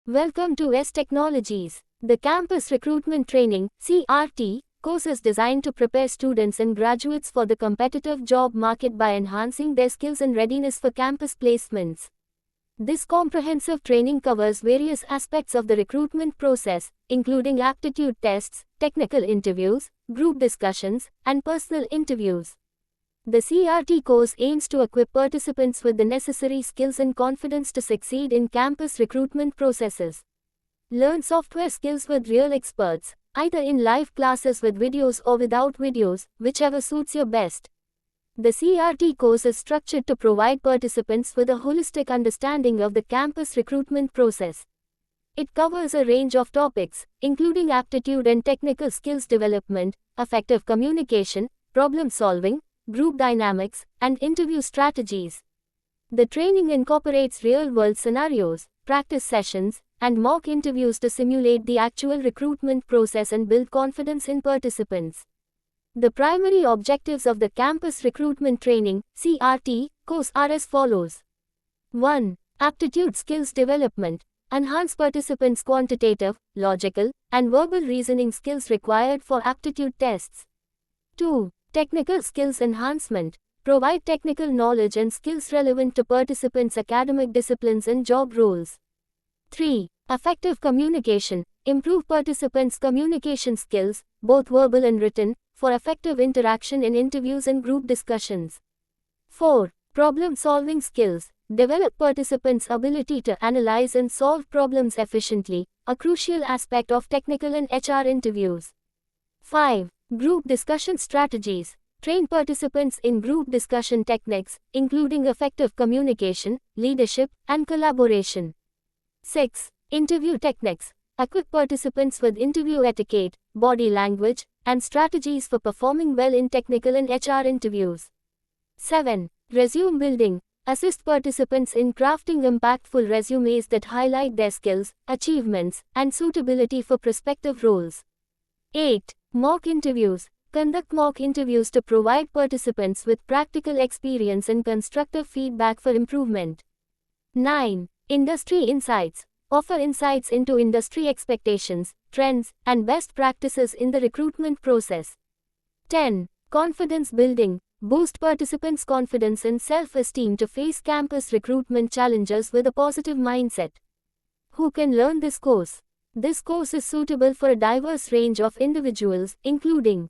Welcome to S Technologies. The Campus Recruitment Training (CRT) course is designed to prepare students and graduates for the competitive job market by enhancing their skills and readiness for campus placements. This comprehensive training covers various aspects of the recruitment process, including aptitude tests, technical interviews, group discussions, and personal interviews. The CRT course aims to equip participants with the necessary skills and confidence to succeed in campus recruitment processes. Learn software skills with real experts, either in live classes with videos or without videos, whichever suits you best. The CRT course is structured to provide participants with a holistic understanding of the campus recruitment process. It covers a range of topics, including aptitude and technical skills development, effective communication, problem solving, group dynamics, and interview strategies. The training incorporates real-world scenarios, practice sessions, and mock interviews to simulate the actual recruitment process and build confidence in participants. The primary objectives of the Campus Recruitment Training (CRT) course are as follows. 1. Aptitude skills development. Enhance participants' quantitative, logical, and verbal reasoning skills required for aptitude tests. 2. Technical skills enhancement. Provide technical knowledge and skills relevant to participants' academic disciplines and job roles. 3. Effective communication. Improve participants' communication skills, both verbal and written, for effective interaction in interviews and group discussions. 4. Problem-solving skills. Develop participants' ability to analyze and solve problems efficiently, a crucial aspect of technical and HR interviews. 5. Group discussion strategies. Train participants in group discussion techniques, including effective communication, leadership, and collaboration. 6. Interview techniques. Equip participants with interview etiquette, body language, and strategies for performing well in technical and HR interviews. 7. Resume building. Assist participants in crafting impactful resumes that highlight their skills, achievements, and suitability for prospective roles. 8. Mock interviews. Conduct mock interviews to provide participants with practical experience and constructive feedback for improvement. 9. Industry insights. Offer insights into industry expectations, trends, and best practices in the recruitment process. 10. Confidence building. Boost participants' confidence and self-esteem to face campus recruitment challenges with a positive mindset. Who can learn this course? This course is suitable for a diverse range of individuals, including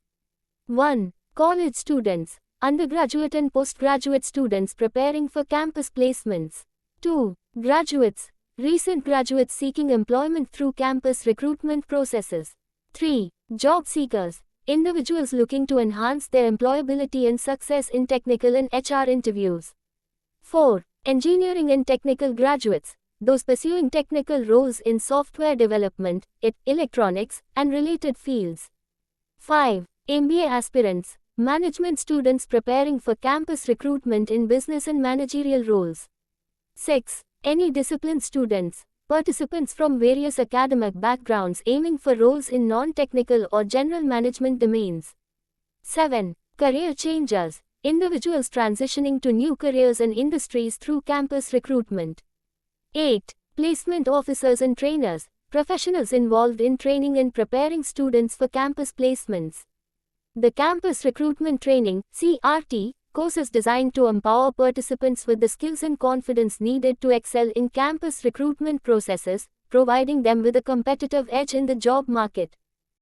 1. College students, undergraduate and postgraduate students preparing for campus placements. 2. Graduates, recent graduates seeking employment through campus recruitment processes. 3. Job seekers, individuals looking to enhance their employability and success in technical and HR interviews. 4. Engineering and technical graduates, those pursuing technical roles in software development, electronics, and related fields. 5. MBA aspirants, management students preparing for campus recruitment in business and managerial roles. 6. Any discipline students, participants from various academic backgrounds aiming for roles in non-technical or general management domains. 7. Career changers, individuals transitioning to new careers and industries through campus recruitment. 8. Placement officers and trainers, professionals involved in training and preparing students for campus placements. The Campus Recruitment Training (CRT) course is designed to empower participants with the skills and confidence needed to excel in campus recruitment processes, providing them with a competitive edge in the job market.